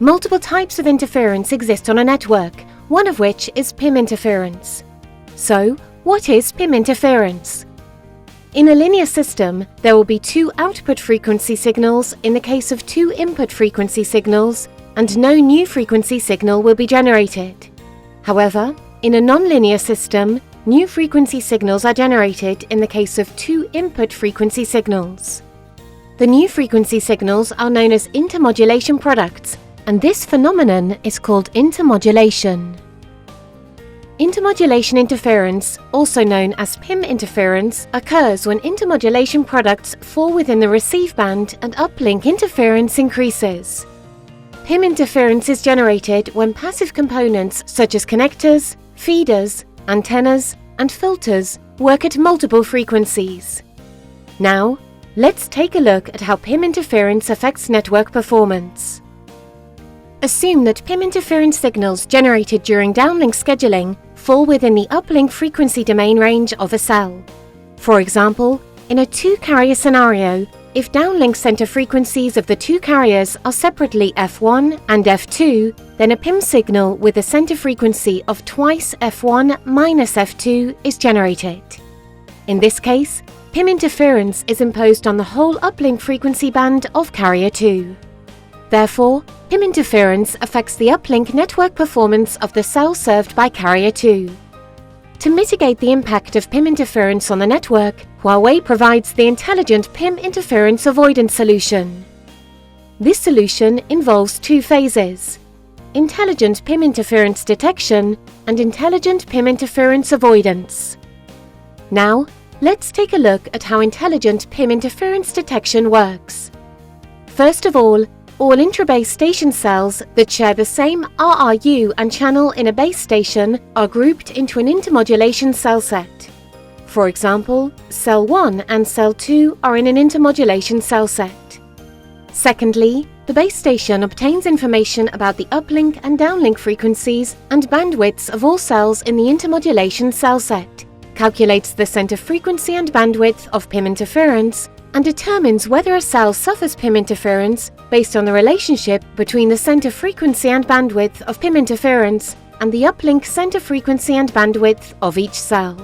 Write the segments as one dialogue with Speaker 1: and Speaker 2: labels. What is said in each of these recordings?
Speaker 1: Multiple types of interference exist on a network, one of which is PIM interference. So, what is PIM interference? In a linear system, there will be two output frequency signals in the case of two input frequency signals, and no new frequency signal will be generated. However, in a nonlinear system, new frequency signals are generated in the case of two input frequency signals. The new frequency signals are known as intermodulation products, and this phenomenon is called intermodulation. Intermodulation interference, also known as PIM interference, occurs when intermodulation products fall within the receive band and uplink interference increases. PIM interference is generated when passive components such as connectors, feeders, antennas, and filters work at multiple frequencies. Now, let's take a look at how PIM interference affects network performance. Assume that PIM interference signals generated during downlink scheduling fall within the uplink frequency domain range of a cell. For example, in a two-carrier scenario, if downlink center frequencies of the two carriers are separately F1 and F2, then a PIM signal with a center frequency of twice F1 minus F2 is generated. In this case, PIM interference is imposed on the whole uplink frequency band of carrier 2. Therefore, PIM interference affects the uplink network performance of the cell served by carrier 2. To mitigate the impact of PIM interference on the network, Huawei provides the intelligent PIM interference avoidance solution. This solution involves two phases: intelligent PIM interference detection and intelligent PIM interference avoidance. Now, let's take a look at how intelligent PIM interference detection works. First of all intra-base station cells that share the same RRU and channel in a base station are grouped into an intermodulation cell set. For example, cell 1 and cell 2 are in an intermodulation cell set. Secondly, the base station obtains information about the uplink and downlink frequencies and bandwidths of all cells in the intermodulation cell set, calculates the center frequency and bandwidth of PIM interference, and determines whether a cell suffers PIM interference based on the relationship between the center frequency and bandwidth of PIM interference and the uplink center frequency and bandwidth of each cell.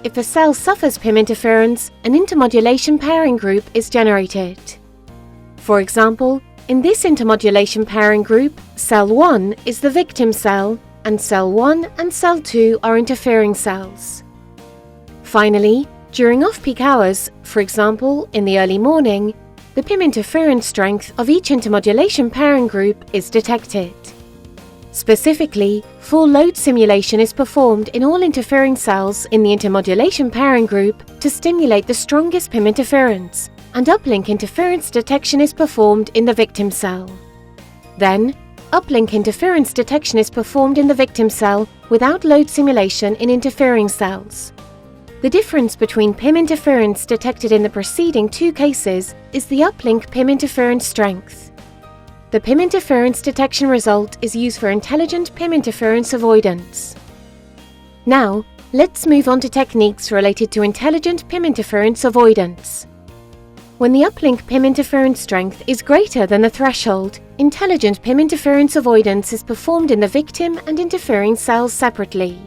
Speaker 1: If a cell suffers PIM interference, an intermodulation pairing group is generated. For example, in this intermodulation pairing group, cell 1 is the victim cell, and cell 1 and cell 2 are interfering cells. Finally, during off-peak hours, for example, in the early morning, the PIM interference strength of each intermodulation pairing group is detected. Specifically, full load simulation is performed in all interfering cells in the intermodulation pairing group to stimulate the strongest PIM interference, and uplink interference detection is performed in the victim cell. Then, uplink interference detection is performed in the victim cell without load simulation in interfering cells. The difference between PIM interference detected in the preceding two cases is the uplink PIM interference strength. The PIM interference detection result is used for intelligent PIM interference avoidance. Now, let's move on to techniques related to intelligent PIM interference avoidance. When the uplink PIM interference strength is greater than the threshold, intelligent PIM interference avoidance is performed in the victim and interfering cells separately.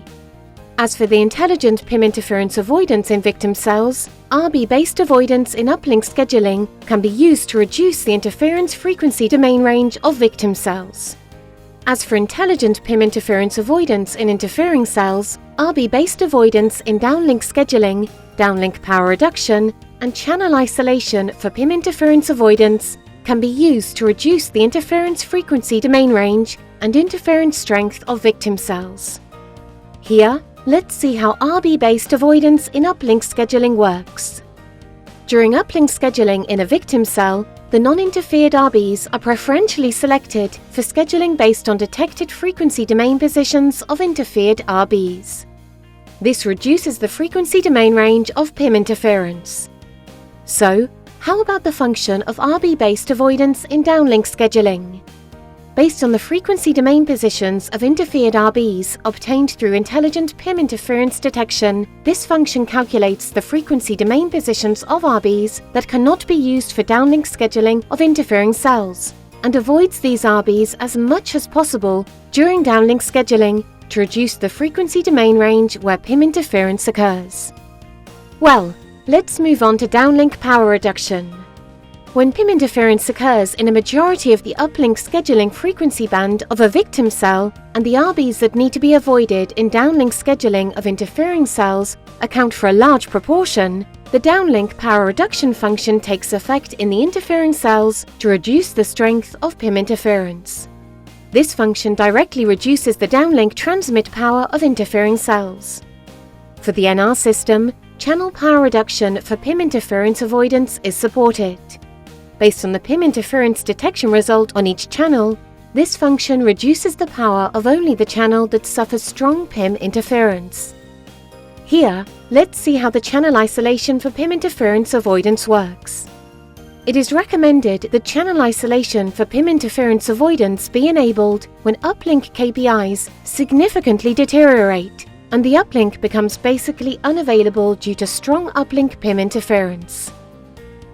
Speaker 1: As for the intelligent PIM interference avoidance in victim cells, RB-based avoidance in uplink scheduling can be used to reduce the interference frequency domain range of victim cells. As for intelligent PIM interference avoidance in interfering cells, RB-based avoidance in downlink scheduling, downlink power reduction, and channel isolation for PIM interference avoidance can be used to reduce the interference frequency domain range and interference strength of victim cells. Here, let's see how RB-based avoidance in uplink scheduling works. During uplink scheduling in a victim cell, the non-interfered RBs are preferentially selected for scheduling based on detected frequency domain positions of interfered RBs. This reduces the frequency domain range of PIM interference. So, how about the function of RB-based avoidance in downlink scheduling? Based on the frequency domain positions of interfered RBs obtained through intelligent PIM interference detection, this function calculates the frequency domain positions of RBs that cannot be used for downlink scheduling of interfering cells, and avoids these RBs as much as possible during downlink scheduling to reduce the frequency domain range where PIM interference occurs. Well, let's move on to downlink power reduction. When PIM interference occurs in a majority of the uplink scheduling frequency band of a victim cell, and the RBs that need to be avoided in downlink scheduling of interfering cells account for a large proportion, the downlink power reduction function takes effect in the interfering cells to reduce the strength of PIM interference. This function directly reduces the downlink transmit power of interfering cells. For the NR system, channel power reduction for PIM interference avoidance is supported. Based on the PIM interference detection result on each channel, this function reduces the power of only the channel that suffers strong PIM interference. Here, let's see how the channel isolation for PIM interference avoidance works. It is recommended that channel isolation for PIM interference avoidance be enabled when uplink KPIs significantly deteriorate and the uplink becomes basically unavailable due to strong uplink PIM interference.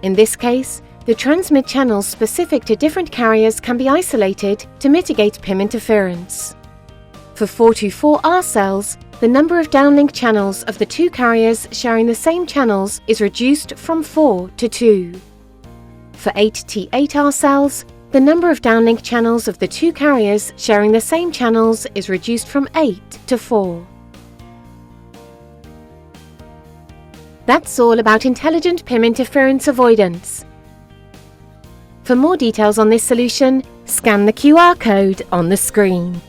Speaker 1: In this case, the transmit channels specific to different carriers can be isolated to mitigate PIM interference. For 424R cells, the number of downlink channels of the two carriers sharing the same channels is reduced from 4 to 2. For 8T8R cells, the number of downlink channels of the two carriers sharing the same channels is reduced from 8 to 4. That's all about intelligent PIM interference avoidance. For more details on this solution, scan the QR code on the screen.